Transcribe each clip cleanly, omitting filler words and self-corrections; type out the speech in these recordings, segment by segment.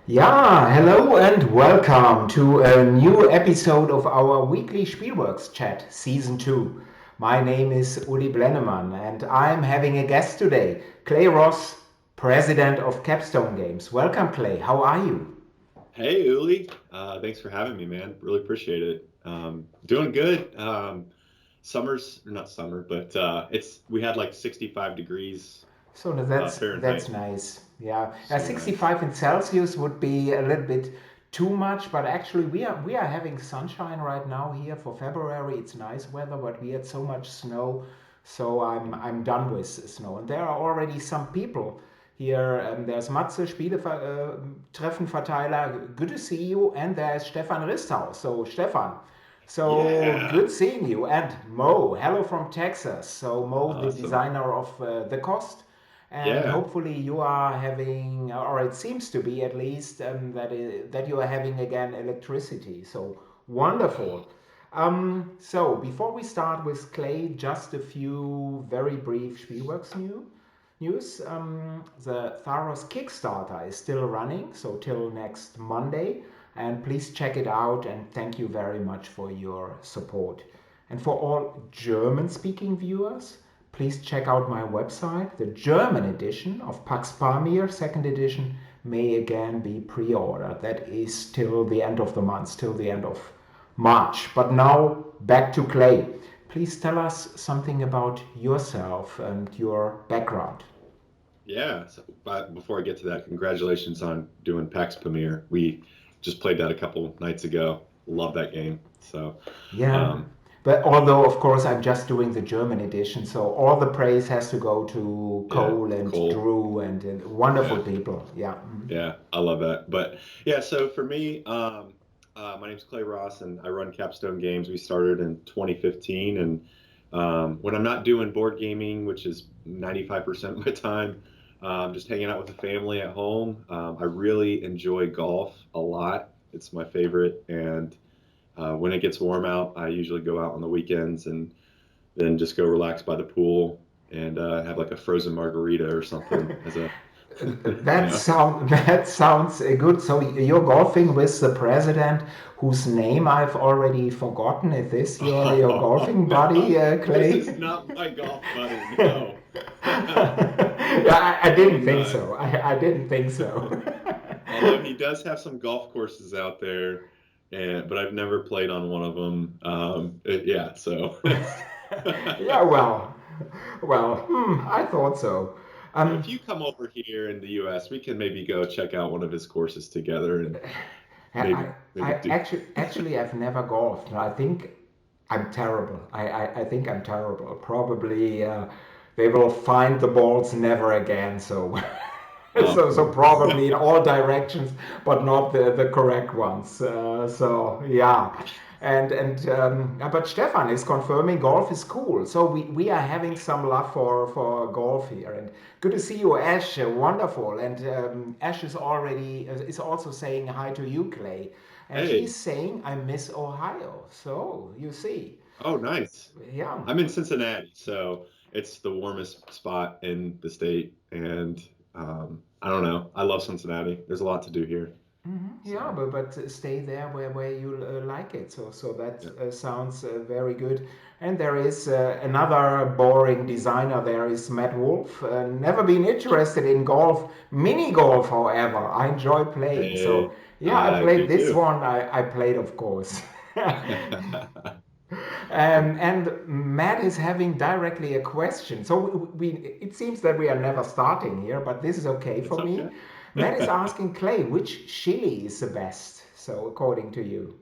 Yeah, hello and welcome to a new episode of our weekly Spielworxx chat, season 2. My name is Uli Blennemann and I'm having a guest today, Clay Ross, president of Capstone Games. Welcome, Clay. How are you? Hey, Uli. Thanks for having me, man. Really appreciate it. Doing good. Summer's or not summer, but we had like 65 degrees So that's Fahrenheit. nice. Yeah, So nice. 65 in Celsius would be a little bit too much, but actually we are having sunshine right now here for February. It's nice weather, but we had so much snow, so I'm done with snow. And there are already some people here. There's Matze Treffenverteiler. Good to see you, and there's Stefan Risthaus. So Stefan. So Yeah. good seeing you. And Mo, hello from Texas. So Mo, the Awesome. designer of the cost. And Yeah. hopefully you are having, or it seems to be at least, that you are having again electricity. So wonderful. So before we start with Clay, just a few very brief Spielworxx news. The Tharos Kickstarter is still running, so till next Monday. And please check it out and thank you very much for your support. And for all German speaking viewers, please check out my website. The German edition of Pax Pamir, second edition, may again be pre ordered. That is till the end of the month, till the end of March. But now back to Clay. Please tell us something about yourself and your background. Yeah. But before I get to that, congratulations on doing PAX Premiere. We just played that a couple nights ago. Love that game. So, Yeah, um, but although of course I'm just doing the German edition, so all the praise has to go to yeah, Cole and Cole. Drew and wonderful Yeah. people. Yeah. Mhm. Yeah, I love that. But yeah, so for me, my name's Clay Ross, and I run Capstone Games. We started in 2015, and when I'm not doing board gaming, which is 95% of my time, just hanging out with the family at home. I really enjoy golf a lot. It's my favorite, and when it gets warm out, I usually go out on the weekends and then just go relax by the pool and have like a frozen margarita or something as a, you know. That sounds good. So you're golfing with the president, whose name I've already forgotten. Is this your Oh, golfing buddy, no, this Clay? is not my golf buddy. No. Yeah, I Oh, didn't think no. so. I didn't think so. Although he does have some golf courses out there, but I've never played on one of them. Yeah, so Yeah, I thought so. if Um, you come over here in the U.S., we can maybe go check out one of his courses together and I, maybe do. actually, I've never golfed. I think I'm terrible. I think I'm terrible. Probably they will find the balls never again. So, Oh, so probably in all directions, but not the correct ones. So yeah. But Stefan is confirming golf is cool. So we are having some love for golf here. And good to see you, Ash. Wonderful. And Ash is also saying hi to you, Clay. And hey. she's saying I miss Ohio. So you see, Oh, nice. yeah. I'm in Cincinnati, so it's the warmest spot in the state, and I don't know. I love Cincinnati. There's a lot to do here. Yeah, So, but stay there where you like it. So that yeah. sounds very good. And there is another boring designer. There is Matt Wolf. Never been interested in golf, mini golf, however. I enjoy playing. So Hey, yeah, I I do played this too. one. I played, of course. And Matt is having directly a question. So it seems that we are never starting here, but this is okay It's for me. okay. Matt is asking Clay, which chili is the best? So according to you,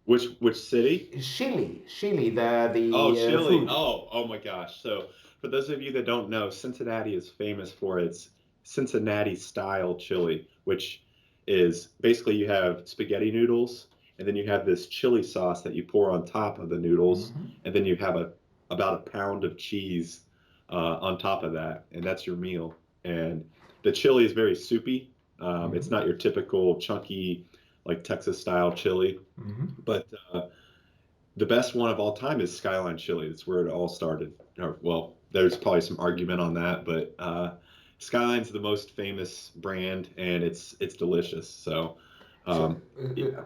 Which city? chili, the Oh, Chile. fruit. Oh my gosh. So, for those of you that don't know, Cincinnati is famous for its Cincinnati style chili, which is basically you have spaghetti noodles, and then you have this chili sauce that you pour on top of the noodles, and then you have about a pound of cheese on top of that, and that's your meal. And the chili is very soupy. It's not your typical chunky, like Texas style chili, but the best one of all time is Skyline Chili. That's where it all started. Or, well, there's probably some argument on that, but Skyline's the most famous brand, and it's delicious. So, So, um, yeah,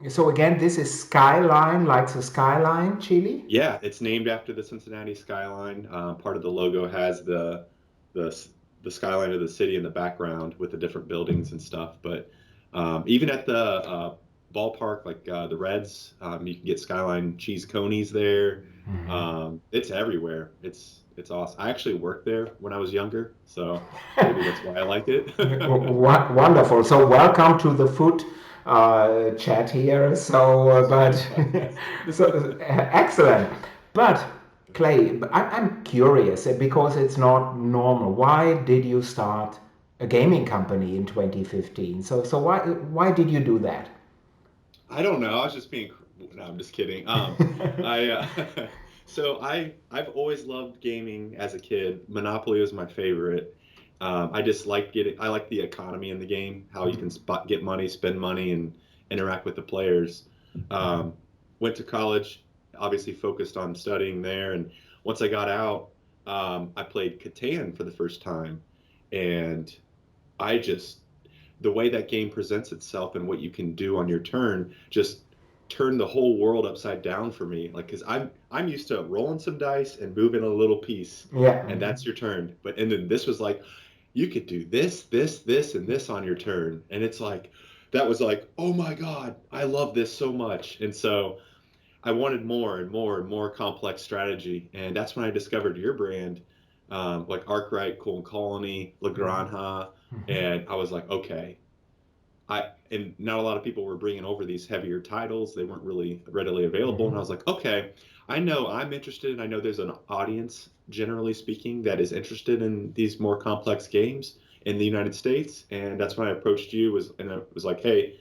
so again, this is Skyline, like the Skyline chili. yeah, it's named after the Cincinnati skyline. Part of the logo has the the skyline of the city in the background with the different buildings and stuff. But even at the ballpark, like the Reds, you can get skyline cheese conies there. It's everywhere. It's awesome. I actually worked there when I was younger, so maybe that's why I like it. Wonderful. So welcome to the food chat here. So, Yes, but food podcast. so excellent. But Clay, I'm curious because it's not normal. Why did you start a gaming company in 2015? So why did you do that? I don't know. I was just being. No, I'm just kidding. I so I've always loved gaming as a kid. Monopoly was my favorite. I just like getting. I like the economy in the game, how you can get money, spend money, and interact with the players. Um, Went to college, obviously focused on studying there, and once I got out, I played Catan for the first time, and I just the way that game presents itself and what you can do on your turn just turned the whole world upside down for me. Like, because I'm used to rolling some dice and moving a little piece, Yeah. and that's your turn. But and then this was like, you could do this, this, this, and this on your turn, and it's like that was like, oh my god, I love this so much, and so I wanted more and more and more complex strategy, and that's when I discovered your brand, like Arkwright, Cool Colony, La Granja, and I was like, okay, and not a lot of people were bringing over these heavier titles. They weren't really readily available, and I was like, okay, I know I'm interested, and I know there's an audience, generally speaking, that is interested in these more complex games in the United States, and that's when I approached you and I was like, hey,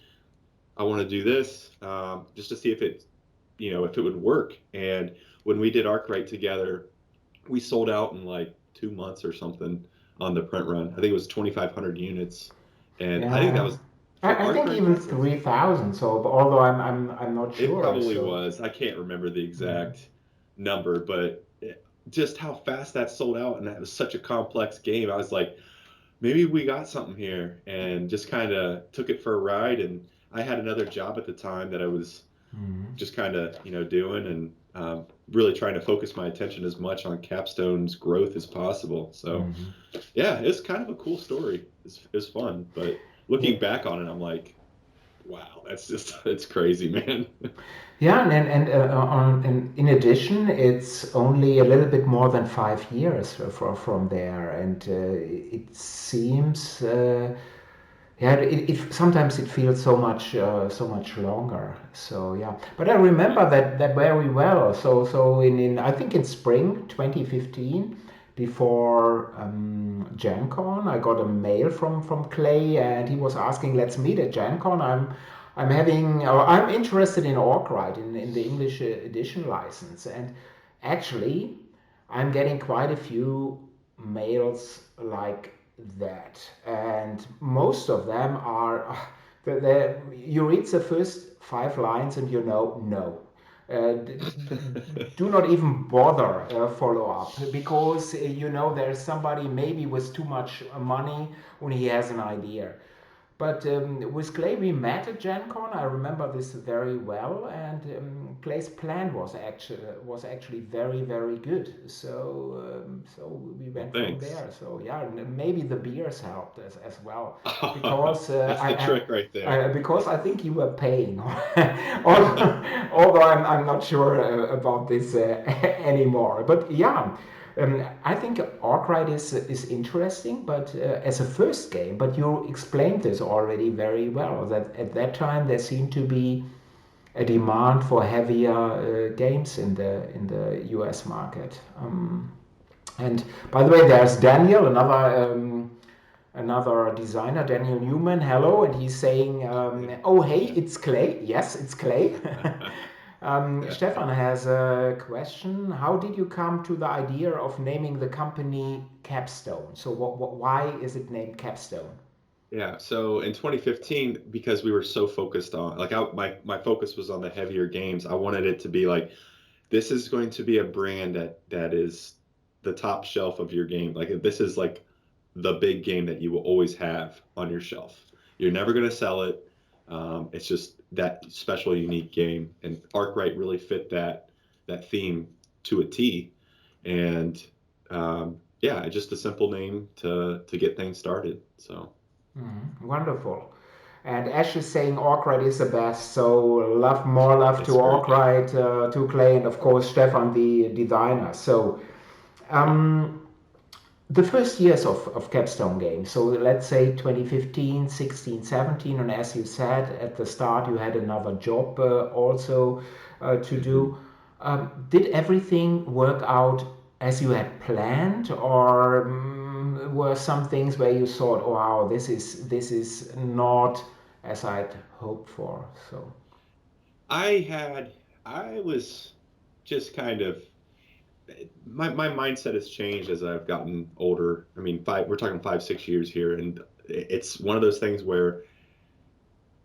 I want to do this just to see if if it would work. And when we did Arkwright together, we sold out in like 2 months or something on the print run. I think it was 2,500 units, and I think that Yeah. was for I our think current even customers. 3,000. So, although I'm not It sure. probably So. was. I can't remember the exact number, but just how fast that sold out, and that was such a complex game. I was like, maybe we got something here, and just kind of took it for a ride. And I had another job at the time that I was just kind of doing, and really trying to focus my attention as much on Capstone's growth as possible. So yeah, it's kind of a cool story. It's fun, but Yeah. looking back on it, I'm like, wow, that's just it's crazy, man. Yeah, and in addition, it's only a little bit more than 5 years from there, and it seems, yeah, sometimes it feels so much longer. So yeah, but I remember that very well. So in I think in spring 2015, before GenCon, I got a mail from Clay, and he was asking, "Let's meet at GenCon." I'm interested in Orcrite in the English edition license, and actually, I'm getting quite a few mails like that, and most of them are you read the first 5 lines and you know no. Do not even bother follow up because there's somebody maybe with too much money when he has an idea. But with Clay, we met at GenCon. I remember this very well, and Clay's plan was actually very very good. So we Well, went from thanks. there. So yeah, maybe the beers helped as well, because That's the trick right there. because I think you were paying, although I'm not sure about this anymore. But yeah, I think Arkwright is interesting, but as a first game. But you explained this already very well. That at that time there seemed to be a demand for heavier games in the U.S. market. And by the way, there's Daniel, another designer, Daniel Newman. Hello, and he's saying, Hey. "Oh, hey, Yeah. it's Clay." Yes, it's Clay. Yeah. Stefan has a question. How did you come to the idea of naming the company Capstone? So, why is it named Capstone? Yeah, so in 2015, because we were so focused on, like, my focus was on the heavier games. I wanted it to be like, this is going to be a brand that is the top shelf of your game. Like, this is like the big game that you will always have on your shelf. You're never going to sell it. It's just that special, unique game, and Arkwright really fit that theme to a T. And yeah, just a simple name to get things started. So Wonderful. And Ash is saying Arkwright is the best, so more love to it's very good. Arkwright, to Clay, and of course Stefan, the designer. So, Yeah. um, the first years of Capstone Games, so let's say 2015, 16, 17, and as you said at the start, you had another job also to hmm do. Did everything work out as you had planned, or were some things where you thought, "Oh, wow, this is not as I'd hoped for"? So, I had I was just kind of my mindset has changed as I've gotten older. I mean, we're talking 5, 6 years here, and it's one of those things where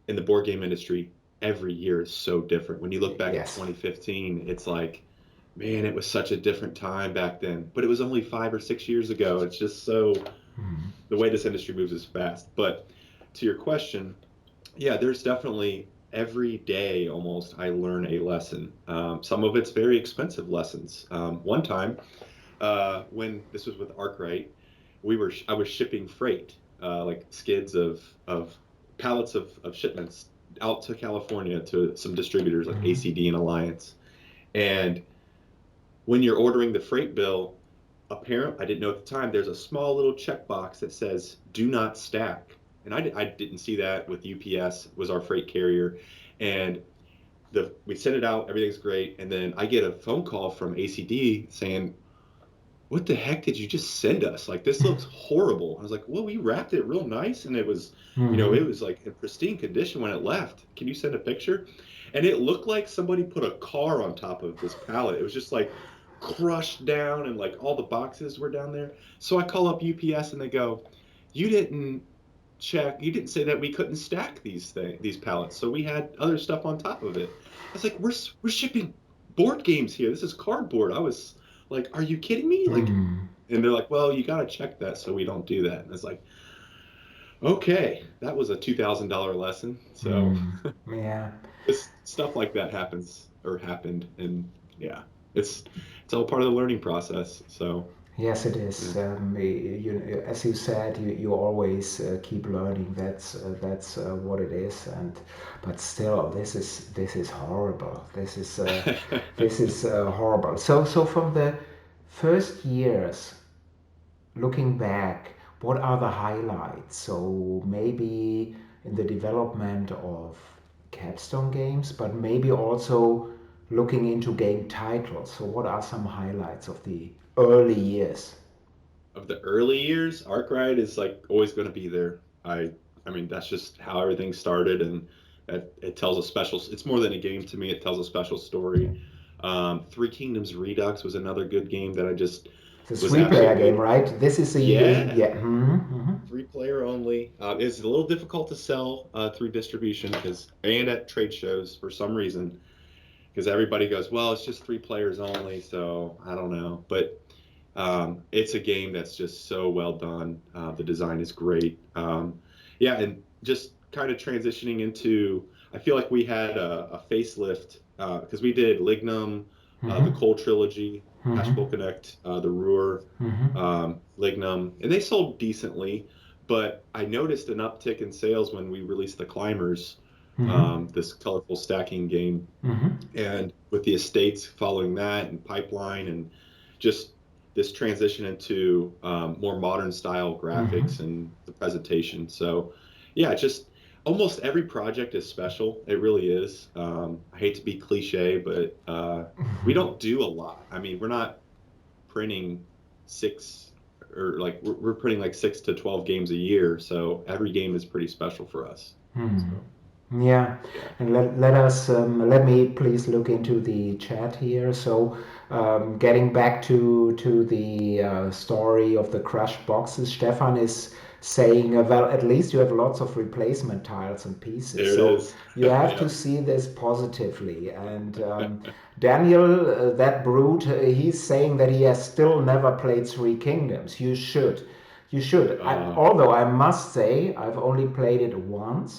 in the board game industry, every year is so different. When you look back at yes. 2015, it's like, man, it was such a different time back then. But it was only 5 or 6 years ago. It's just so the way this industry moves is fast. But to your question, yeah, there's definitely every day almost I learn a lesson. Some of it's very expensive lessons. One time, when this was with Arkwright, I was shipping freight, like skids of pallets of shipments out to California to some distributors like Mhm. ACD and Alliance. And when you're ordering the freight bill, apparently I didn't know at the time there's a small little checkbox that says "Do not stack," and I didn't see that with UPS was our freight carrier, and we sent it out, everything's great, and then I get a phone call from ACD saying, what the heck did you just send us? Like, this looks horrible. I was like, well, we wrapped it real nice and it was, Mhm. it was like in pristine condition when it left. Can you send a picture? And it looked like somebody put a car on top of this pallet. It was just like crushed down and like all the boxes were down there. So I call up UPS and they go, you didn't you didn't say that we couldn't stack these pallets. So we had other stuff on top of it. I was like, we're shipping board games here. This is cardboard. I was like, are you kidding me? Like, Mhm. and they're like, well, you got to check that so we don't do that. And it's like, okay, that was a $2,000 lesson. So Mm. Yeah. this stuff like that happens or happened, and yeah, it's all part of the learning process. So Yes, it yeah, is. As you said, you always keep learning. That's what it is. And but still, this is horrible. This is horrible. So from the first years, looking back, what are the highlights? So maybe in the development of Capstone Games, but maybe also looking into game titles. So what are some highlights of the early years? of the early years, Arkwright is like always going to be there. I mean that's just how everything started, and it tells a special. It's more than a game to me. It tells a special story. Three Kingdoms Redux was another good game that I just The was three-player game, absolutely right? This is the yeah. yeah. Mm-hmm. 3 player only. It's a little difficult to sell through distribution because and at trade shows for some reason because everybody goes, well, it's just 3 players only, so I don't know. But it's a game that's just so well done. The design is great. Yeah, and just kind of transitioning into, I feel like we had a facelift because we did Lignum, the Mm-hmm. Cole trilogy, Mm-hmm. Hashville Connect, the Ruhr, Mm-hmm. Lignum, and they sold decently. But I noticed an uptick in sales when we released the Climbers, Mm-hmm. this colorful stacking game, Mm-hmm. and with the estates following that and pipeline and just this transition into more modern style Mm-hmm. graphics and the presentation. So yeah, just almost every project is special. It really is. I hate to be cliche, but we Mm-hmm. don't do a lot. I mean, we're not printing six or like we're printing like 6 to 12 games a year. So every game is pretty special for us. Hmm. So Yeah, yeah. and let me please look into the chat here. So, getting back to the story of the crushed boxes, Stefan is saying, well, at least you have lots of replacement tiles and pieces. There it So is. you have to Yep. see this positively. And Daniel, that brute, he's saying that he has still never played Three Kingdoms. You should. You should. Although I must say, I've only played it once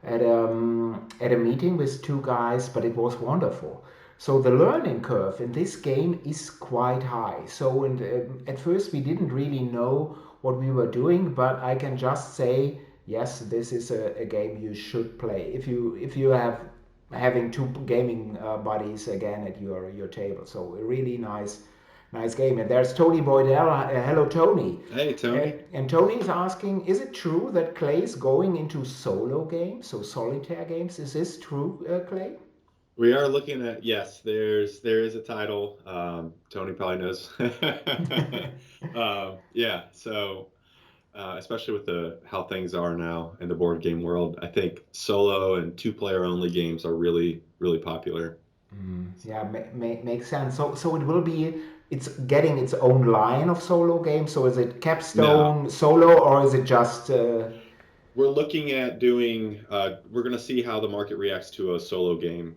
at a meeting with two guys, but it was wonderful. So the learning curve in this game is quite high. So at first we didn't really know what we were doing, but I can just say, yes, this is a game you should play if you have having two gaming buddies again at your table. So a really nice game. And there's Tony Boydell. Hello, Tony. Hey, Tony. And Tony is asking, is it true that Clay is going into solo games, so solitaire games? Is this true, Clay? We are looking at, yes, there is a title. Tony probably knows. Yeah, so especially with the how things are now in the board game world, I think solo and two-player only games are really popular. Yeah, makes sense. So it will be, it's getting its own line of solo games. So is it No, Capstone solo or is it just? we're looking at doing. We're going to see how the market reacts to a solo game.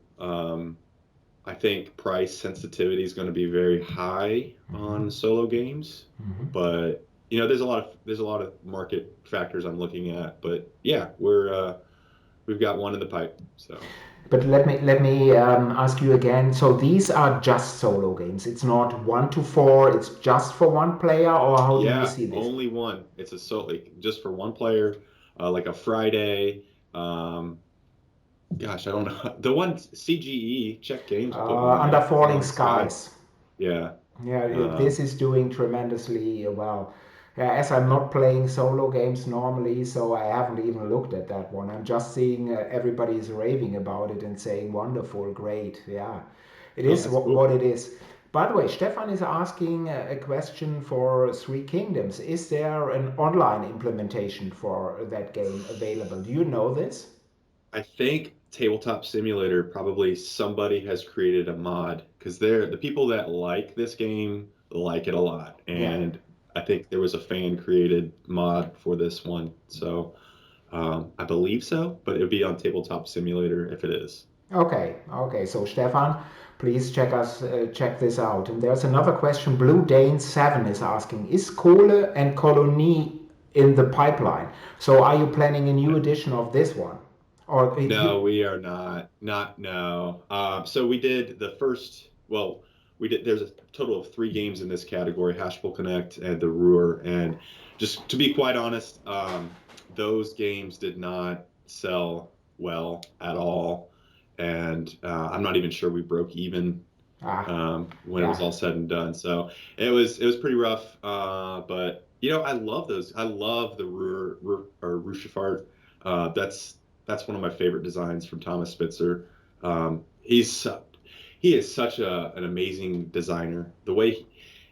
I think price sensitivity is going to be very high Mhm, on solo games, mhm. but there's a lot of market factors I'm looking at. But yeah, we've got one in the pipe. So But let me ask you again. So these are just solo games. It's not 1 to 4. It's just for one player, or how do you yeah, see this? only one. It's a solo like, just for one player, like a Friday. Gosh, I don't know. The one CGE Czech Games put one Under out, Falling Falling Skies. Skies. Yeah. Yeah, Um, this is doing tremendously well. As I'm not playing solo games normally, so I haven't even looked at that one. I'm just seeing everybody's raving about it and saying wonderful, great. Yeah, it oh, is that's what cool. it is. By the way, Stefan is asking a question for Three Kingdoms. Is there an online implementation for that game available? Do you know this? I think Tabletop Simulator probably somebody has created a mod because they're the people that like this game like it a lot, Yeah. and I think there was a fan created mod for this one. So I believe so, but it would be on Tabletop Simulator if it is. Okay. So Stefan, please check this out. And there's another question. Blue Dane 7 is asking: is Kohle and Kolonie in the pipeline? So are you planning a new edition of this one, or No, you? we are not. Not no. So we did the first. Well, we did. There's a total of three games in this category: Hashable Connect and the Ruhr. And just to be quite honest, those games did not sell well at all. And I'm not even sure we broke even Ah, when it was yeah. all said and done. So it was pretty rough. But I love those. I love the Ruhr or Rushifart. That's one of my favorite designs from Thomas Spitzer. He is such an amazing designer. The way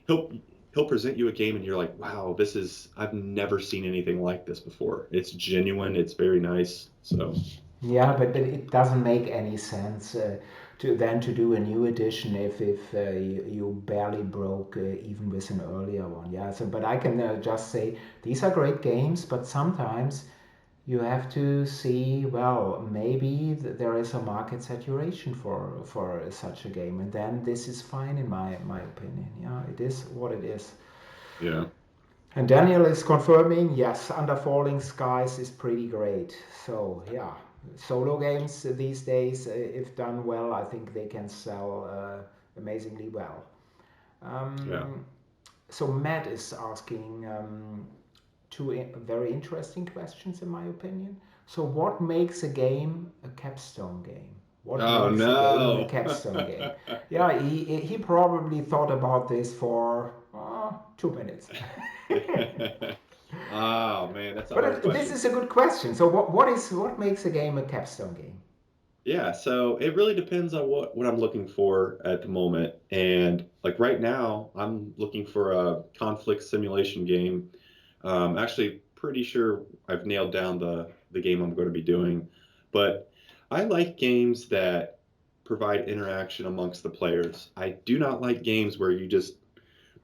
he'll he'll present you a game and you're like, wow, this is I've never seen anything like this before. It's genuine. It's very nice. So Yeah, but it doesn't make any sense to do a new edition if you barely broke even with an earlier one. Yeah, so but I can just say these are great games, but sometimes you have to see, well, maybe there is a market saturation for such a game, and then this is fine in my opinion. Yeah, it is what it is. yeah. And Daniel is confirming, yes, Under Falling Skies is pretty great. So yeah, solo games these days, if done well, I think they can sell amazingly well. Yeah. Um, so Matt is asking two very interesting questions, in my opinion. So what makes a game a capstone game? What Oh makes a game a no. capstone game? Yeah, he probably thought about this for 2 minutes. Oh man, that's a But hard this question. is a good question. So what makes a game a capstone game? Yeah, so it really depends on what I'm looking for at the moment. And like right now, I'm looking for a conflict simulation game. Actually, pretty sure I've nailed down the game I'm going to be doing. But I like games that provide interaction amongst the players. I do not like games where you just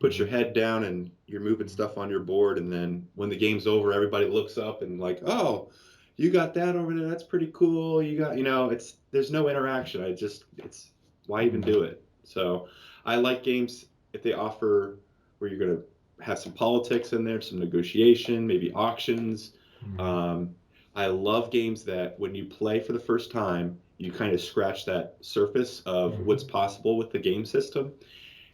put your head down and you're moving stuff on your board, and then when the game's over, everybody looks up and like, oh, you got that over there. That's pretty cool. You got, it's there's no interaction. It's why even do it? So I like games if they offer where you're gonna have some politics in there, some negotiation, maybe auctions. Mm-hmm. Um, I love games that when you play for the first time, you kind of scratch that surface of Mm-hmm. what's possible with the game system.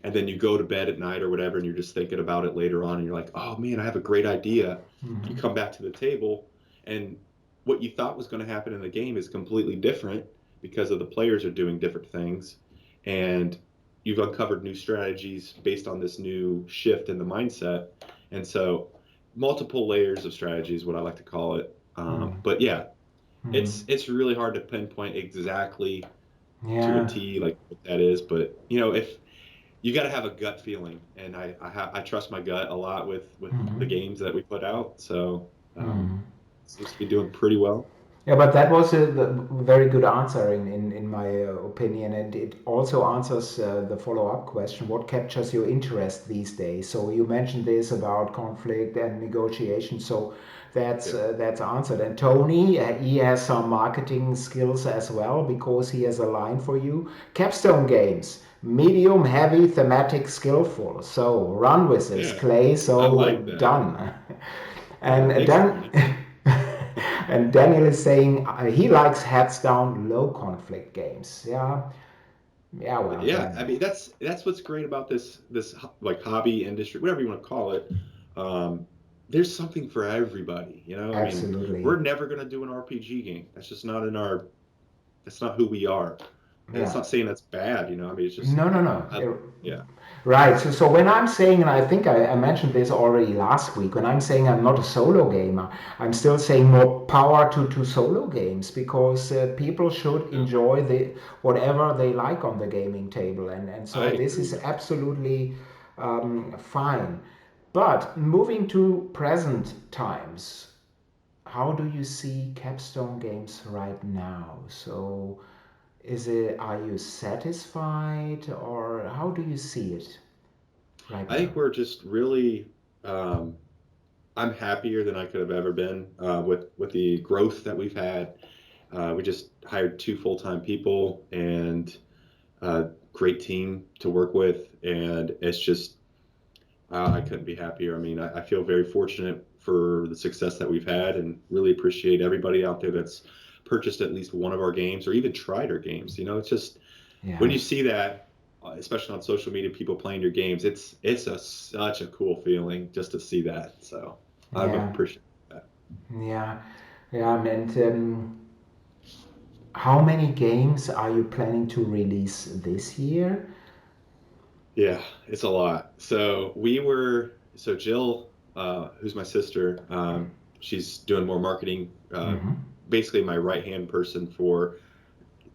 And then you go to bed at night or whatever, and you're just thinking about it later on, and you're like, oh man, I have a great idea. You Mm-hmm. come back to the table, and what you thought was going to happen in the game is completely different because of the players are doing different things. And you've uncovered new strategies based on this new shift in the mindset. And so, multiple layers of strategy is what I like to call it. But yeah, Mm-hmm. it's really hard to pinpoint exactly to a Yeah. T like what that is. But if you got to have a gut feeling, and I trust my gut a lot with the Mm-hmm. games that we put out. So Mm-hmm. seems to be doing pretty well. Yeah, but that was a very good answer in my opinion, and it also answers the follow-up question: what captures your interest these days? So you mentioned this about conflict and negotiation, so Yeah, that's answered. And Tony, he has some marketing skills as well because he has a line for you: Capstone Games, medium, heavy, thematic, skillful. So run with this, yeah, Clay. I So like that. done. Yeah, And thanks, then Tony. and Daniel is saying he likes heads down low conflict games. Yeah, yeah. Well, Yeah, I then mean that's what's great about this like hobby industry, whatever you want to call it. Um, there's something for everybody, I mean, absolutely. we're never gonna do an RPG game. That's just not in our. That's not who we are, and it's Yeah. not saying that's bad. I mean, it's just, No, no, no. I, yeah, Right. So when I'm saying, and I think I mentioned this already last week, when I'm saying I'm not a solo gamer, I'm still saying more power to solo games because people should yeah, enjoy the whatever they like on the gaming table, and I so this agree is with that. absolutely fine. But moving to present times, how do you see Capstone Games right now? So is it, are you satisfied or how do you see it right I now? think we're just really. Um, I'm happier than I could have ever been with the growth that we've had. We just hired two full-time people and a great team to work with, and it's just I couldn't be happier. I mean, I feel very fortunate for the success that we've had, and really appreciate everybody out there that's purchased at least one of our games or even tried our games. It's just when Yeah, you see that, especially on social media, people playing your games, such a cool feeling just to see that. So I'm yeah, appreciative of that. yeah, yeah. And how many games are you planning to release this year? Yeah, it's a lot. So Jill, who's my sister, she's doing more marketing, Mm-hmm. basically my right hand person for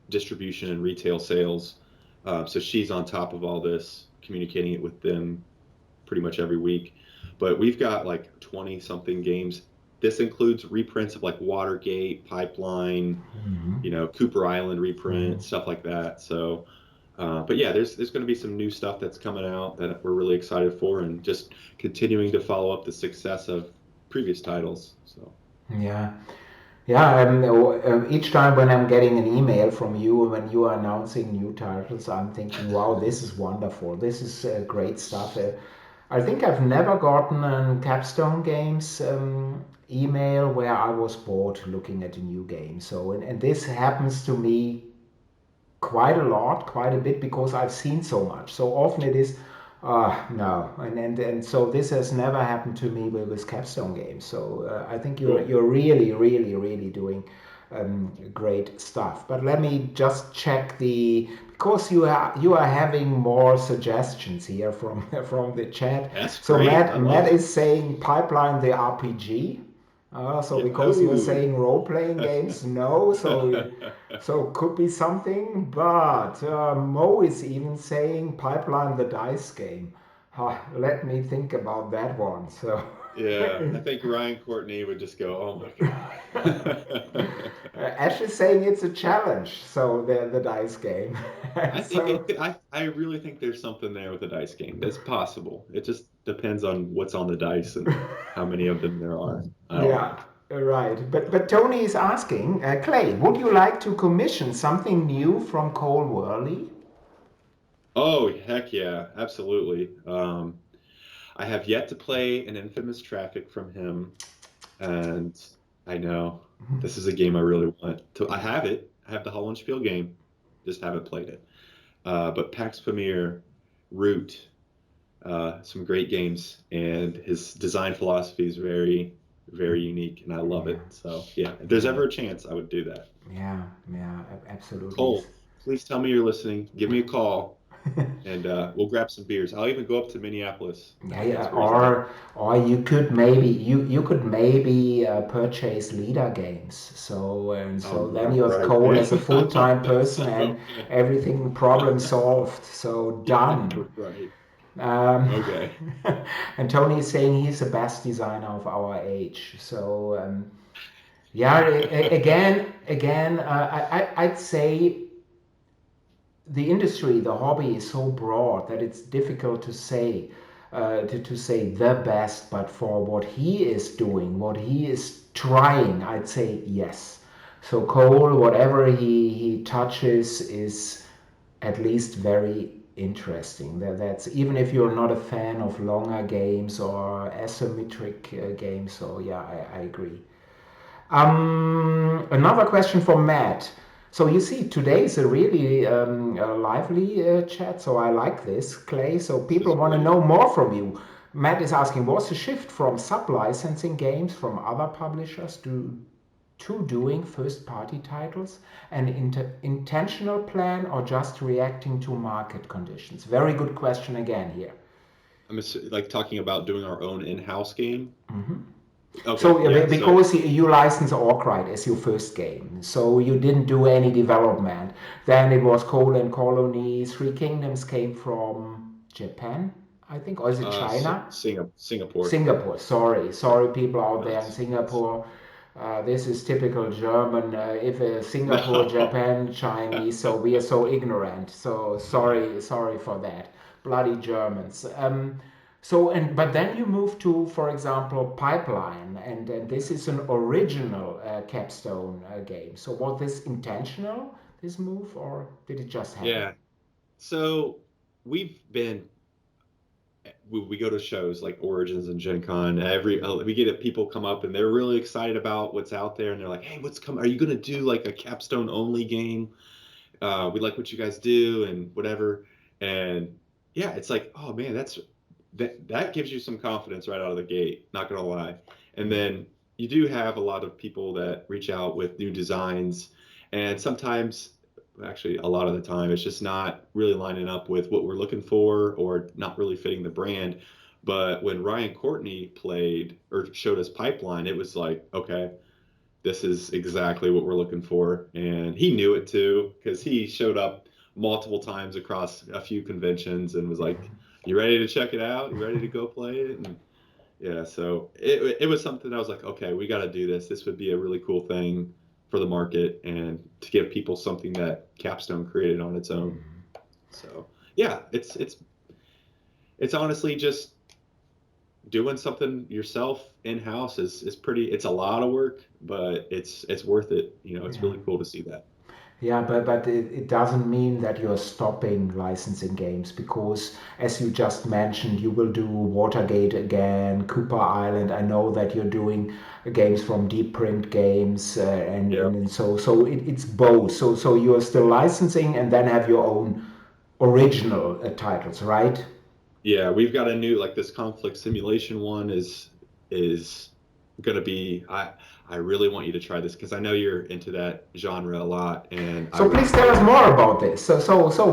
distribution and retail sales. So she's on top of all this, communicating it with them pretty much every week. But we've got like 20 something games. This includes reprints of like Watergate, Pipeline, Mm-hmm. Cooper Island Mm-hmm. reprint, stuff like that. So, but yeah, there's going to be some new stuff that's coming out that we're really excited for, and just continuing to follow up the success of previous titles. So, Yeah. Yeah, each time when I'm getting an email from you when you are announcing new titles, I'm thinking, wow, this is wonderful. This is great stuff. I think I've never gotten a Capstone Games email where I was bored looking at a new game. So, and this happens to me quite a lot, quite a bit, because I've seen so much. So often it is, no, and so this has never happened to me with Capstone Games. So I think cool. you're really, really, really doing great stuff. But let me just check the because you are having more suggestions here from from the chat. That's So great. I Matt love it. is saying pipeline the RPG. So Yeah. because you're Oh. saying role-playing games, no. So could be something, but Mo is even saying pipeline the dice game. Let me think about that one. So Yeah, I think Ryan Courtney would just go, "Oh my God." Ash is saying it's a challenge. So the dice game. I think So I really think there's something there with the dice game. That's possible. It just depends on what's on the dice and how many of them there are. I don't know. yeah, right. But Tony is asking, Clay, would you like to commission something new from Cole Worley? Oh, heck yeah, absolutely. I have yet to play an Infamous Traffic from him, and I know this is a game I really want to. I have it. I have the Hollandspiel game, just haven't played it. But Pax Pamir, Root, some great games, and his design philosophy is very, very unique, and I love Yeah, it. So yeah, if there's yeah, ever a chance, I would do that. yeah, yeah, absolutely. Cole, please tell me you're listening. Give me a call, and we'll grab some beers. I'll even go up to Minneapolis. Yeah, That's yeah, where he's at. or you could maybe purchase leader games. So and Oh so then yeah, you have right. Cole Yeah, as a full-time that's person so and good. everything problem solved. So Yeah, done. right. Um, Okay. and Tony is saying he's the best designer of our age. So yeah, I'd say the industry, the hobby is so broad that it's difficult to say to say the best, but for what he is doing, what he is trying, I'd say yes. So Cole, whatever he touches is at least very interesting. That's even if you're not a fan of longer games or asymmetric games. So yeah, I agree. Another question from Matt. So you see, today is a really lively chat. So I like this, Clay. So This people is want to great. know more from you. Matt is asking, what's the shift from sub-licensing games from other publishers to doing first-party titles? An intentional plan or just reacting to market conditions? Very good question again here. Like talking about doing our own in-house game. Okay, So yeah. So because you licensed Orcrite as your first game, so you didn't do any development. Then it was Coal and Colony. Three Kingdoms came from Japan, I think, or is it China? Singapore. Singapore. Yeah, Sorry, people out no, there in it's Singapore. This is typical German. If Singapore, no. Japan, Chinese, so we are so ignorant. So sorry for that. Bloody Germans. But then you move to, for example, Pipeline, and this is an original Capstone game. So was this intentional, this move, or did it just happen? Yeah. So we've been we go to shows like Origins and Gen Con. We get people come up and they're really excited about what's out there, and they're like, "Hey, what's coming? Are you gonna do like a Capstone only game? We like what you guys do and whatever." And yeah, it's like, oh man, that gives you some confidence right out of the gate. Not gonna lie. And then you do have a lot of people that reach out with new designs, and sometimes, actually, a lot of the time, it's just not really lining up with what we're looking for or not really fitting the brand. But when Ryan Courtney played or showed us Pipeline, it was like, okay, this is exactly what we're looking for. And he knew it too, because he showed up multiple times across a few conventions and was like, "You ready to check it out? You ready to go play it?" And yeah, so it was something I was like, okay, we got to do this. This would be a really cool thing for the market and to give people something that Capstone created on its own. So yeah, it's honestly just doing something yourself in house is pretty. It's a lot of work, but it's worth it. You know, it's Yeah. really cool to see that. Yeah, but it doesn't mean that you're stopping licensing games because, as you just mentioned, you will do Watergate again, Cooper Island. I know that you're doing games from Deep Print Games, Yeah. and so it's both. So you're still licensing and then have your own original titles, right? Yeah, we've got a new like this conflict simulation one is gonna be I really want you to try this because I know you're into that genre a lot and I So would please tell us more about this.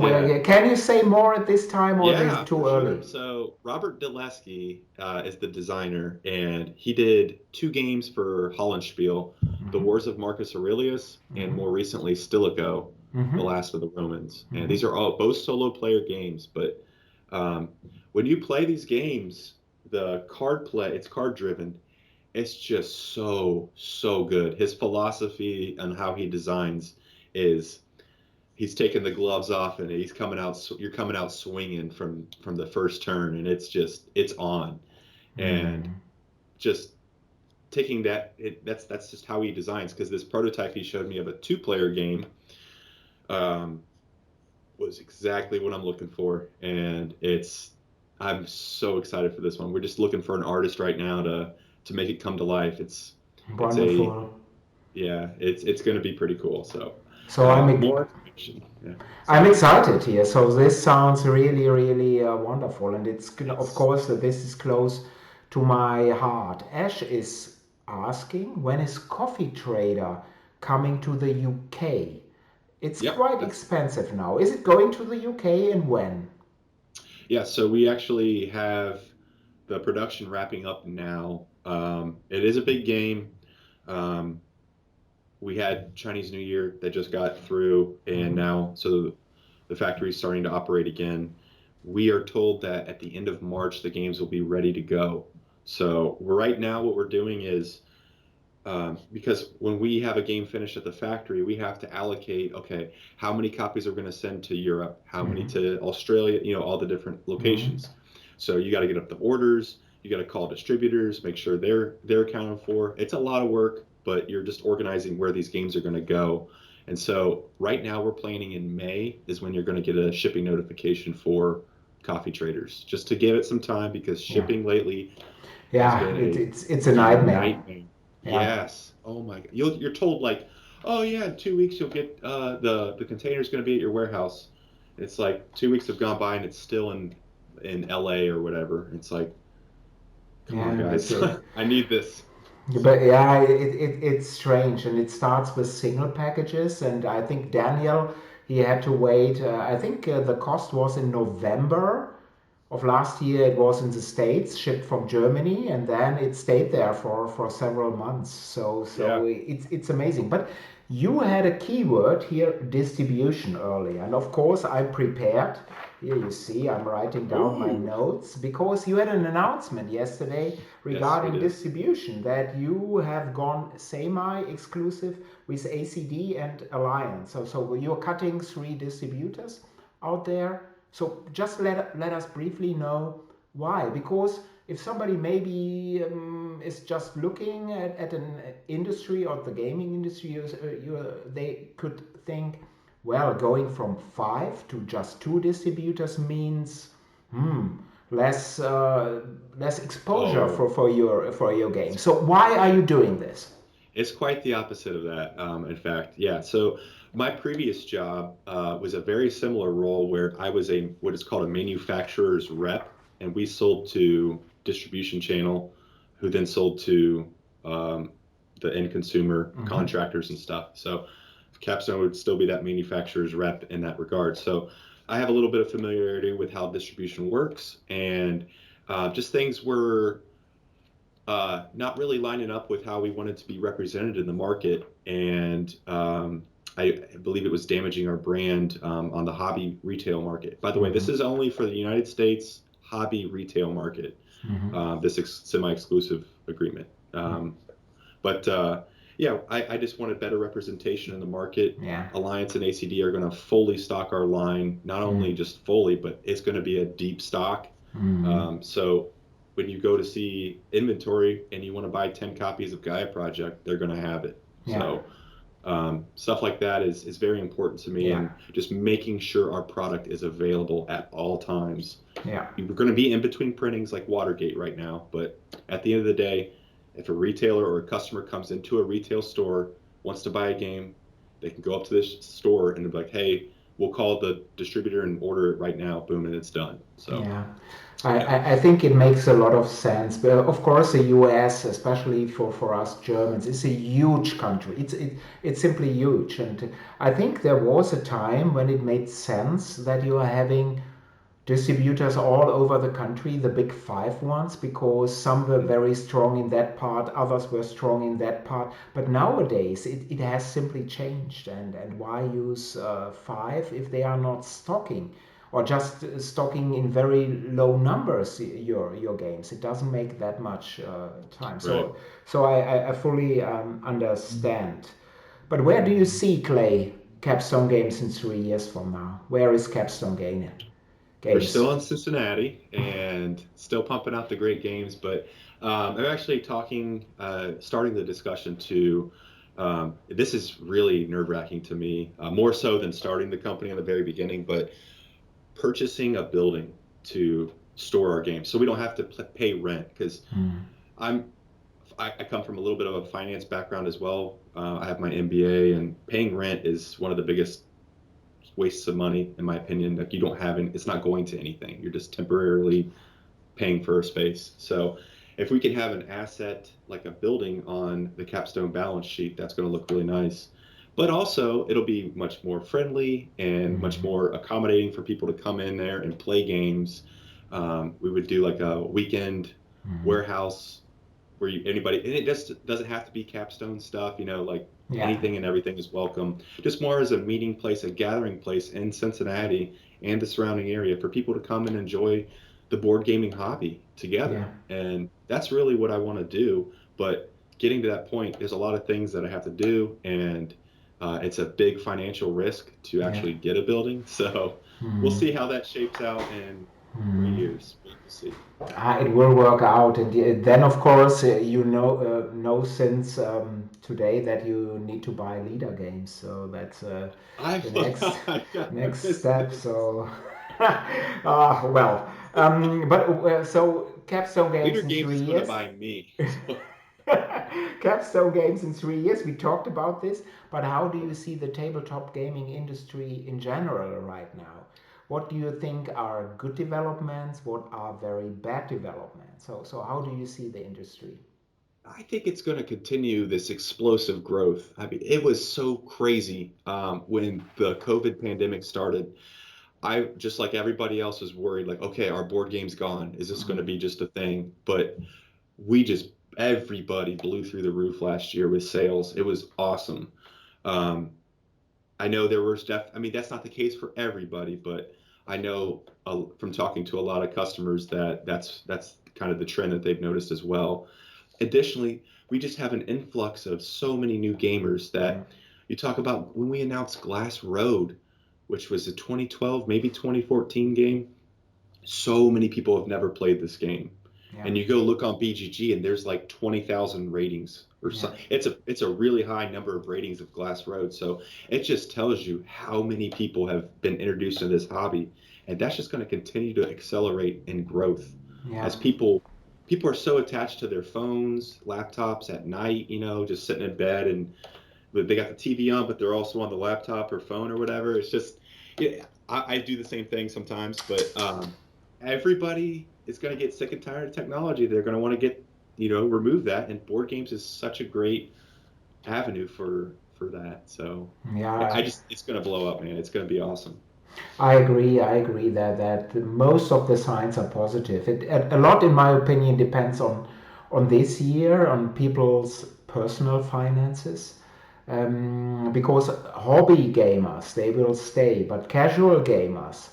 yeah Can you say more at this time, or is it yeah too for sure. early? So Robert Dulesky is the designer and he did two games for Hollandspiel, The Mm-hmm. Wars of Marcus Aurelius and Mm-hmm. more recently Stilicho, The Mm-hmm. Last of the Romans. And Mm-hmm. these are all both solo player games, but um, when you play these games, the card play, it's card driven. It's just so good. His philosophy and how he designs is he's taking the gloves off and he's coming out. You're coming out swinging from the first turn, and it's on. And Mm-hmm. just taking that's just how he designs. Because this prototype he showed me of a two-player game um, was exactly what I'm looking for, and it's I'm so excited for this one. We're just looking for an artist right now to make it come to life. It's a Wonderful. yeah, it's going to be pretty cool. So So more information. Yeah. I'm So excited here. So this sounds really, really wonderful, and it's of it's course this is close to my heart. Ash is asking when is Coffee Trader coming to the UK? It's yep. quite expensive now. Is it going to the UK and when? Yeah. So we actually have the production wrapping up now. It is a big game. Um, we had Chinese New Year that just got through, and Mhm. now the factory is starting to operate again. We are told that at the end of March the games will be ready to go. So right now what we're doing is because when we have a game finished at the factory, we have to allocate, okay, how many copies are we going to send to Europe, how many Mhm. to Australia, all the different Mhm. locations. So you got to get up the orders, you got to call distributors, make sure they're accounted for. It's a lot of work, but you're just organizing where these games are going to go. And so right now we're planning in May is when you're going to get a shipping notification for coffee traders, just to give it some time because Yeah. shipping lately has Yeah, been it's a a nightmare. nightmare. Yeah. Yes. Oh my God. You're told like, oh yeah, in 2 weeks you'll get the container's going to be at your warehouse. And it's like 2 weeks have gone by and it's still in LA or whatever. It's like, come on, Yeah, guys, I need this. but So yeah, it's strange, and it starts with single packages. And I think Daniel, he had to wait. I think the cost was in November of last year. It was in the States, shipped from Germany, and then it stayed there for several months. So yeah, it's amazing. But you had a keyword here, distribution, earlier, and of course I prepared. Here you see, I'm writing down my ooh, notes because you had an announcement yesterday yes, we regarding did. distribution that you have gone semi-exclusive with ACD and Alliance. So you're cutting three distributors out there. So just let us briefly know why. Because if somebody maybe is just looking at an industry or the gaming industry, they could think, well, going from five to just two distributors means hmm, less less exposure Oh, for your game. So why are you doing this? it's quite the opposite of that. In fact, yeah. So my previous job was a very similar role where I was a what is called a manufacturer's rep, and we sold to distribution channel, who then sold to um, the end consumer Mm-hmm. contractors and stuff. So Capstone would still be that manufacturer's rep in that regard. So I have a little bit of familiarity with how distribution works, and just things were not really lining up with how we wanted to be represented in the market. And I believe it was damaging our brand on the hobby retail market. By the way, Mm-hmm. this is only for the United States hobby retail market, Mm-hmm. this semi-exclusive agreement. But yeah, I just wanted better representation in the market. Yeah. Alliance and ACD are going to fully stock our line, not Mm-hmm. only just fully, but it's going to be a deep stock. Mm-hmm. So when you go to see inventory and you want to buy 10 copies of Gaia Project, they're going to have it. Yeah. So stuff like that is very important to me, Yeah. and just making sure our product is available at all times. Yeah. We're going to be in between printings like Watergate right now, but at the end of the day, if a retailer or a customer comes into a retail store, wants to buy a game, they can go up to this store and they'll be like, hey, we'll call the distributor and order it right now. Boom, and it's done. So, Yeah, I, yeah, I think it makes a lot of sense. But of course, the US, especially for us Germans, is a huge country. It's simply huge. And I think there was a time when it made sense that you are having distributors all over the country, the big five ones, because some were mm, very strong in that part, others were strong in that part. But nowadays, it has simply changed. And why use five if they are not stocking? Or just stocking in very low numbers your games. It doesn't make that much time. right. So I fully understand. But where do you see Clay Capstone Games in 3 years from now? Where is Capstone We're Games? still in Cincinnati and still pumping out the great games, but I'm actually starting the discussion to. This is really nerve-wracking to me, more so than starting the company in the very beginning, but purchasing a building to store our games, so we don't have to pay rent. Because Mm. I'm I come from a little bit of a finance background as well. I have my MBA, and paying rent is one of the biggest wastes of money, in my opinion. Like, you don't have any, it's not going to anything. You're just temporarily paying for a space. So if we can have an asset like a building on the Capstone balance sheet, that's going to look really nice. But also, it'll be much more friendly and much Mm. more accommodating for people to come in there and play games. We would do like a weekend Mm. warehouse where anybody, and it just doesn't have to be Capstone stuff, like Yeah. anything and everything is welcome. Just more as a meeting place, a gathering place in Cincinnati and the surrounding area for people to come and enjoy the board gaming hobby Yeah. together. And that's really what I want to do. But getting to that point, there's a lot of things that I have to do, and it's a big financial risk to Yeah. actually get a building. So we'll Mm. see how that shapes out in 3 years. We'll see. It will work out, and then of course know since today that you need to buy leader games. So that's I the next I next missed step. this. So well, but so Capstone Leader Games in Games three is going to years. buy me. So Capstone Games in 3 years. We talked about this, but how do you see the tabletop gaming industry in general right now? What do you think are good developments? What are very bad developments? So how do you see the industry? I think it's going to continue this explosive growth. I mean, it was so crazy when the COVID pandemic started. I just, like everybody else, was worried, like, okay, our board game's gone. Is this going to be just a thing? But we just, everybody blew through the roof last year with sales. It was awesome. Um, I know there was I mean, that's not the case for everybody, but I know from talking to a lot of customers that that's kind of the trend that they've noticed as well. Additionally, we just have an influx of so many new gamers Yeah, that you talk about when we announced Glass Road, which was a 2012, maybe 2014 game. So many people have never played this game. yeah, And you go look on BGG and there's like 20,000 ratings or yeah, so. It's a really high number of ratings of Glass Road. So it just tells you how many people have been introduced to this hobby. And that's just going to continue to accelerate in growth yeah, as people are so attached to their phones, laptops at night, just sitting in bed, and they got the TV on, but they're also on the laptop or phone or whatever. It's just, I do the same thing sometimes, but everybody is going to get sick and tired of technology. They're going to want to remove that. And board games is such a great avenue for that. So yeah, yeah. it's going to blow up, man. It's going to be awesome. I agree. I agree that most of the signs are positive. A lot, in my opinion, depends on this year, on people's personal finances. Because hobby gamers they will stay, but casual gamers,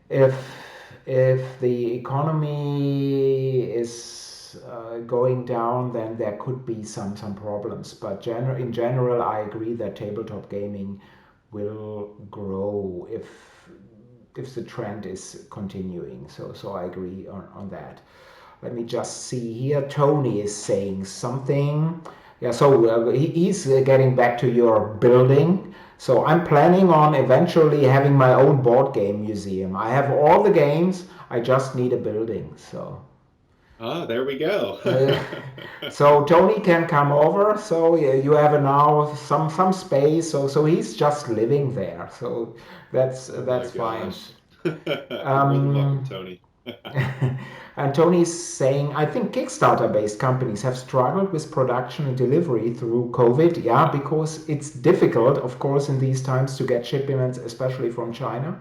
if the economy is going down, then there could be some problems. But in general, I agree that tabletop gaming will grow if the trend is continuing. So I agree on that. Let me just see here. Tony is saying something. Yeah, so he's getting back to your building. So I'm planning on eventually having my own board game museum. I have all the games. I just need a building. So Oh, there we go. uh, so Tony can come over. So yeah, you have now some space. So he's just living there. So Oh my that's fine. gosh. You're more than welcome, Um, Tony. and Tony's saying, I think Kickstarter based companies have struggled with production and delivery through COVID. Yeah, because it's difficult, of course, in these times to get shipments, especially from China.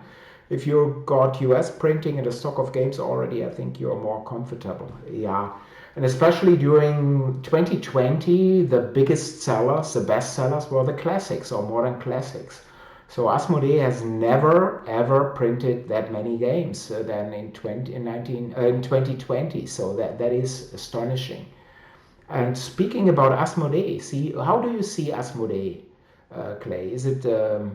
If you got US printing and a stock of games already, I think you're more comfortable. Yeah. And especially during 2020, the biggest sellers, the best sellers were the classics or modern classics. So Asmodee has never ever printed that many games than in 2020. So that is astonishing. And speaking about Asmodee, see how do you see Asmodee, Clay? Is it a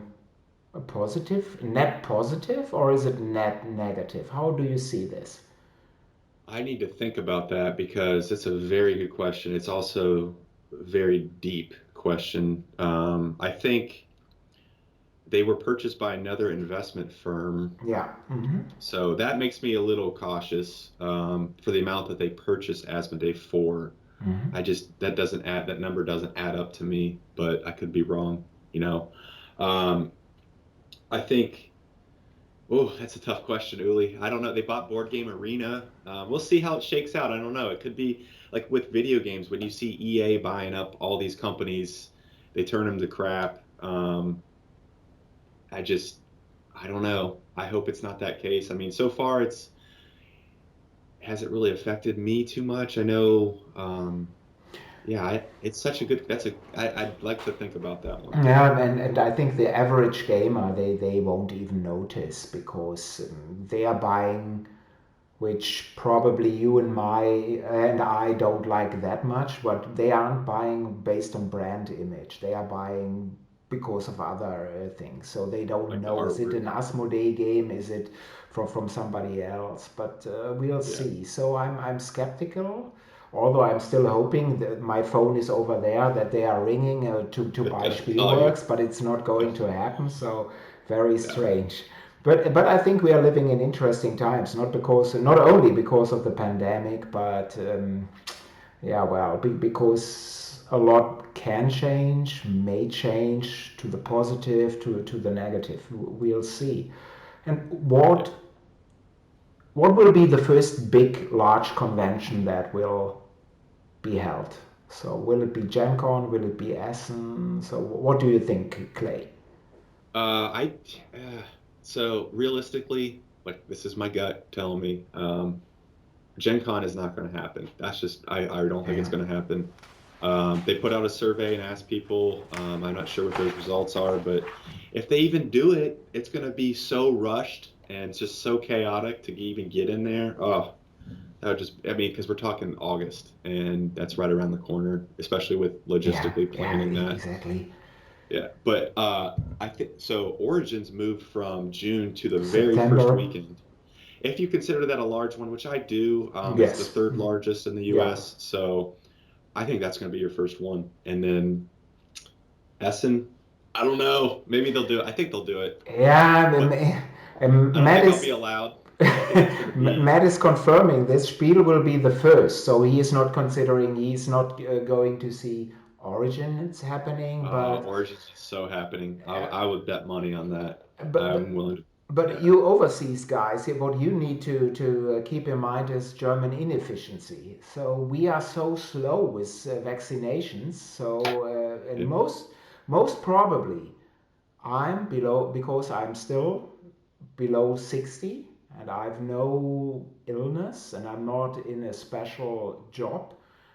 positive, net positive, or is it net negative? How do you see this? I need to think about that because it's a very good question. It's also a very deep question. I think they were purchased by another investment firm. Yeah. Hmm. So that makes me a little cautious for the amount that they purchased Asmodeus for. Hmm. That number doesn't add up to me, but I could be wrong, you know. Um, I think, oh, that's a tough question, Uli. I don't know. They bought Board Game Arena. We'll see how it shakes out. I don't know. It could be like with video games when you see EA buying up all these companies, they turn them to crap. I just, I don't know. I hope it's not that case. I mean, so far it's hasn't really affected me too much. I know, yeah, it's such a good. I'd like to think about that one. Yeah, and I think the average gamer, they won't even notice because they are buying, which probably you and I don't like that much, but they aren't buying based on brand image. They are buying because of other things. So they don't Like the know, is it artwork. an Asmodee game? Is it from somebody else? But we'll Yeah, see. So I'm skeptical. Although I'm still hoping that my phone is over there, that they are ringing to they're buy gonna call you. Spielworxx, but it's not going to happen. So very Yeah, strange. But I think we are living in interesting times, not only because of the pandemic, but yeah, well, because a lot can change, may change to the positive, to the negative. We'll see. And yeah. what will be the first big, large convention that will be held? So will it be GenCon? Will it be Essen? So what do you think, Clay? I so realistically, like this is my gut telling me, Gen Con is not going to happen. That's just I don't think it's Yeah. going to happen. They put out a survey and asked people. I'm not sure what those results are, but if they even do it, it's going to be so rushed and just so chaotic to even get in there. Oh, that would just, I mean, because we're talking August and that's right around the corner, especially with Yeah, logistically yeah, planning that. exactly. Yeah, but I think so. Origins moved from June to the very first September. weekend. If you consider that a large one, which I do, it's the Yes. third largest in the Yeah. U.S. So I think that's going to be your first one, and then Essen. I don't know. Maybe they'll do it. I think they'll do it, Yeah, but I don't Matt think I'll be is allowed. I don't think it's going to be. Matt is confirming this Spiel will be the first, so he is not considering he's not going to see Origin. It's happening, Origins is so happening. uh, I would bet money on that. but I'm but willing to. but Yeah. you overseas guys, what you need to keep in mind is German inefficiency. So we are so slow with vaccinations. So and Yeah. most probably I'm below because I'm still below 60 and I've no illness and I'm not in a special job,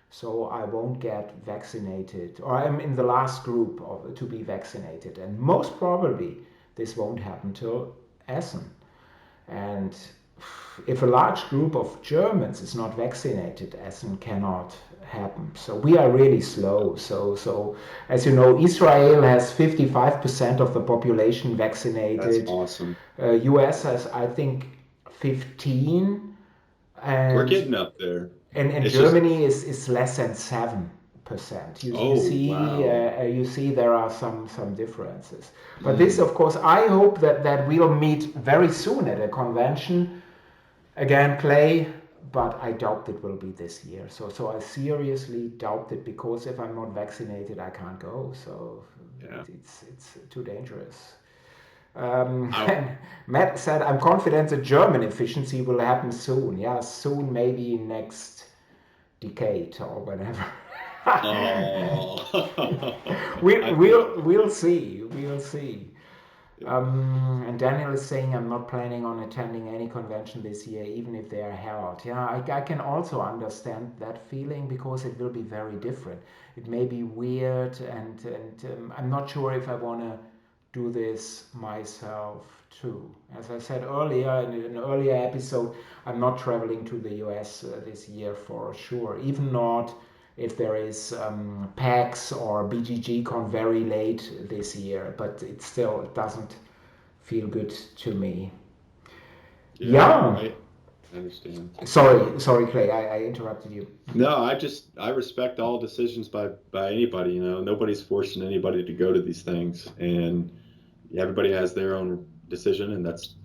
so I won't get vaccinated, or I'm in the last group to be vaccinated, and most probably this won't happen till Essen. And if a large group of Germans is not vaccinated, Essen cannot happen. So we are really slow. So as you know, Israel has 55% of the population That's vaccinated. awesome. US has, I think, 15, We're and getting up there. and It's just, Germany is less than 7%. oh, wow. You see there are some differences. But this, Mm. of course, I hope that we'll meet very soon at a convention again, Clay. But I doubt it will be this year. So I seriously doubt it because if I'm not vaccinated, I can't go. So Yeah. it's too dangerous. I, And Matt said, I'm confident the German efficiency will happen soon. Yeah, soon, maybe next decade or whatever. oh, I feel you. We'll see. We'll see. Yeah. And Daniel is saying I'm not planning on attending any convention this year, even if they are held. Yeah, I can also understand that feeling because it will be very different. It may be weird, and I'm not sure if I want to do this myself too. As I said earlier in an earlier episode, I'm not traveling to the US this year for sure, even not if there is PAX or BGG very late this year, but it doesn't feel good to me. Yeah, Yeah. I understand. Sorry, Clay, I interrupted you. No, I respect all decisions by anybody, you know. Nobody's forcing anybody to go to these things. And everybody has their own decision, and That's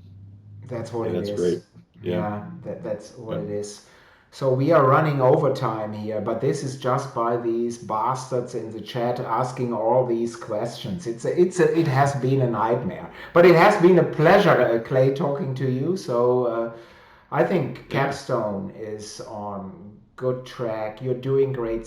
what it that's is. great. Yeah. Yeah, that's what Yeah. it is. So we are running overtime here, but this is just by these bastards in the chat asking all these questions. It has been a nightmare, but it has been a pleasure, Clay, talking to you. So I think Yeah. Capstone is on good track. You're doing great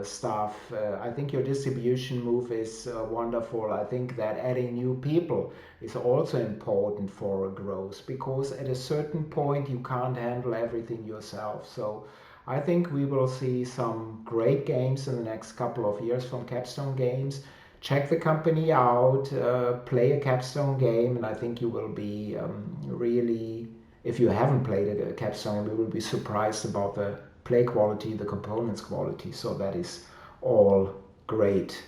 stuff. I think your distribution move is wonderful. I think that adding new people is also important for growth because at a certain point you can't handle everything yourself. So I think we will see some great games in the next couple of years from Capstone Games. Check the company out, play a Capstone game, and I think you will be really, if you haven't played a Capstone, we will be surprised about the play quality, the components quality. So that is all great.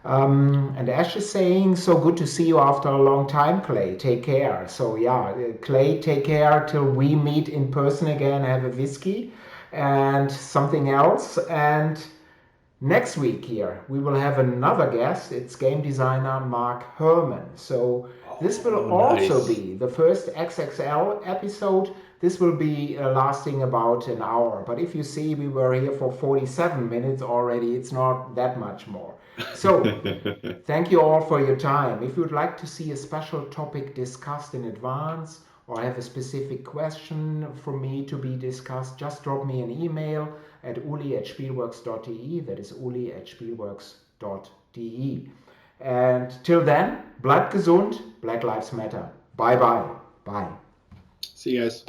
And Ash is saying, so good to see you after a long time, Clay. Take care. So, yeah, Clay, take care till we meet in person again, have a whiskey and something else. And next week here, we will have another guest. It's game designer Mark Herman. So this will Oh, also nice. be the first XXL episode. This will be lasting about an hour. But if you see, we were here for 47 minutes already. It's not that much more. So thank you all for your time. If you would like to see a special topic discussed in advance or have a specific question for me to be discussed, just drop me an email at uli@spielworxx.de. That is uli@spielworxx.de. And till then, bleibt gesund, Black Lives Matter. Bye bye. Bye. See you guys.